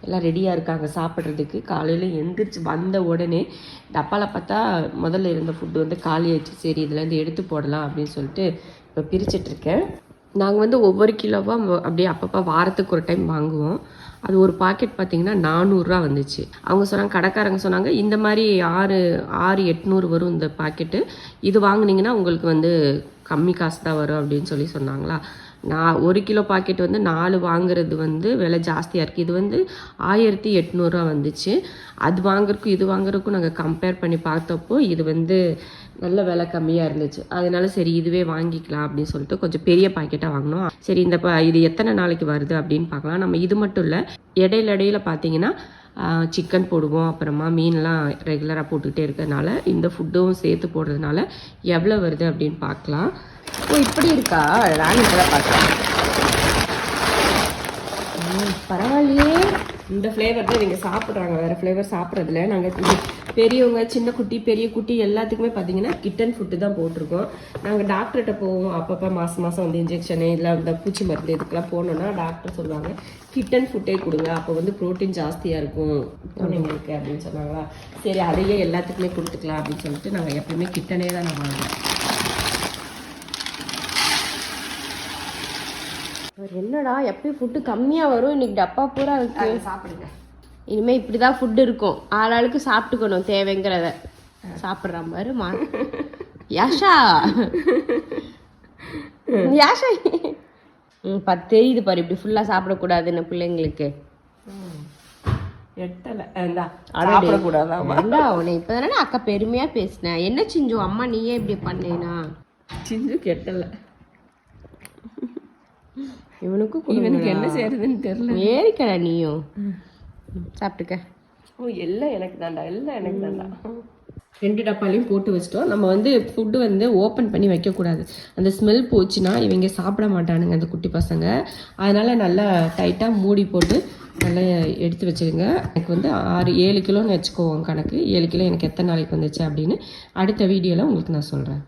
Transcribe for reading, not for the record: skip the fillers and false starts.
எல்லாம் ரெடியாக இருக்காங்க சாப்பிட்றதுக்கு. காலையில் எந்திரிச்சு வந்த உடனே டப்பாவில் பார்த்தா முதல்ல இருந்த ஃபுட்டு வந்து காலி ஆயிடுச்சு. சரி இதுலேருந்து எடுத்து போடலாம் அப்படின்னு சொல்லிட்டு இப்போ பிரிச்சிட்ருக்கேன். நாங்கள் வந்து ஒவ்வொரு கிலோவாக அப்படியே அப்பப்போ வாரத்துக்கு ஒரு டைம் வாங்குவோம். அது ஒரு பாக்கெட் பார்த்திங்கன்னா 400 வந்துச்சு. அவங்க சொன்னாங்க, கடைக்காரங்க சொன்னாங்க இந்த மாதிரி 600-800 வரும் இந்த பாக்கெட்டு. இது வாங்கினீங்கன்னா உங்களுக்கு வந்து கம்மி காசு தான் வரும் அப்படின்னு சொன்னாங்களா. நான் 1 கிலோ பாக்கெட் வந்து 4 வாங்குறது வந்து விலை ஜாஸ்தியாக இருக்குது. இது வந்து 1800 வந்துச்சு. அது வாங்குறதுக்கும் இது வாங்குறதுக்கும் நாங்கள் கம்பேர் பண்ணி பார்த்தப்போ இது வந்து நல்ல விலை கம்மியாக இருந்துச்சு. அதனால சரி இதுவே வாங்கிக்கலாம் அப்படின்னு சொல்லிட்டு கொஞ்சம் பெரிய பாக்கெட்டாக வாங்கினோம். சரி இது எத்தனை நாளைக்கு வருது அப்படின்னு பார்க்கலாம். நம்ம இது மட்டும் இல்லை, இடையில பார்த்தீங்கன்னா சிக்கன் போடுவோம், அப்புறமா மீன்லாம் ரெகுலராக போட்டுக்கிட்டே இருக்கிறதுனால இந்த ஃபுட்டும் சேர்த்து போடுறதுனால எவ்வளோ வருது அப்படின்னு பார்க்கலாம். ஓ இப்படி இருக்கா, நான் இப்போதான் பார்க்கலாம். பரவாயில்லையே, இந்த ஃப்ளேவர் தான் நீங்கள் சாப்பிட்றாங்க, வேறு ஃப்ளேவர் சாப்பிட்றதில்ல. நாங்கள் பெரியவங்க சின்ன குட்டி பெரிய குட்டி எல்லாத்துக்குமே பார்த்தீங்கன்னா கிட்டன் ஃபுட்டு தான் போட்டிருக்கோம். நாங்கள் டாக்டர்கிட்ட போவோம் அப்பப்போ மாதம் வந்து இன்ஜெக்ஷனு இல்லை இந்த பூச்சி மருந்து இதுக்கெல்லாம் போனோன்னா டாக்டர் சொல்லுவாங்க கிட்டன் ஃபுட்டே கொடுங்க, அப்போ வந்து ப்ரோட்டீன் ஜாஸ்தியாக இருக்கும் குழந்தைங்களுக்கு அப்படின்னு சொன்னாங்களா. சரி அதையே எல்லாத்துக்குமே கொடுத்துக்கலாம் அப்படின்னு சொல்லிட்டு நாங்கள் எப்பவுமே கிட்டனே தான் நான் வாங்குவோம். என்னடா எப்பயும் ஃபுட்டு கம்மியாக வரும், இன்னைக்கு டப்பா பூரா இருக்கு. சாப்பிடுங்க, இனிமேல் இப்படி தான் ஃபுட்டு இருக்கும். ஆளாளுக்கு சாப்பிட்டுக்கணும் தேவைங்கிறத. சாப்பிட்றான் பாருமா யாஷா. யாஷா தெரியுது பாரு, இப்படி ஃபுல்லாக சாப்பிடக்கூடாதுன்னு பிள்ளைங்களுக்கு. சாப்பிடக்கூடாதா உன்னை இப்போதானே அக்கா பெருமையாக பேசினேன். என்ன சிஞ்சு அம்மா நீயே இப்படி பண்ணேனா? சிஞ்சு கெட்டலை, இவனுக்கு என்ன செய்யறதுன்னு தெரியல. ஏறிக்கடா நீயும் சாப்பிட்டுக்க. ஓ எல்லாம் எனக்கு தாண்டா, எல்லாம் எனக்கு தாண்டா. 2 டப்பாலையும் போட்டு வச்சிட்டோம். நம்ம வந்து ஃபுட்டு வந்து ஓப்பன் பண்ணி வைக்கக்கூடாது, அந்த ஸ்மெல் போச்சுன்னா இவங்க சாப்பிட மாட்டானுங்க அந்த குட்டி பசங்க. அதனால நல்லா டைட்டாக மூடி போட்டு நல்லா எடுத்து வச்சுருங்க. எனக்கு வந்து 6-7 கிலோன்னு வச்சுக்கோங்க கணக்கு. 7 கிலோ எனக்கு எத்தனை நாளைக்கு வந்துச்சு அப்படின்னு அடுத்த வீடியோவில் உங்களுக்கு நான் சொல்கிறேன்.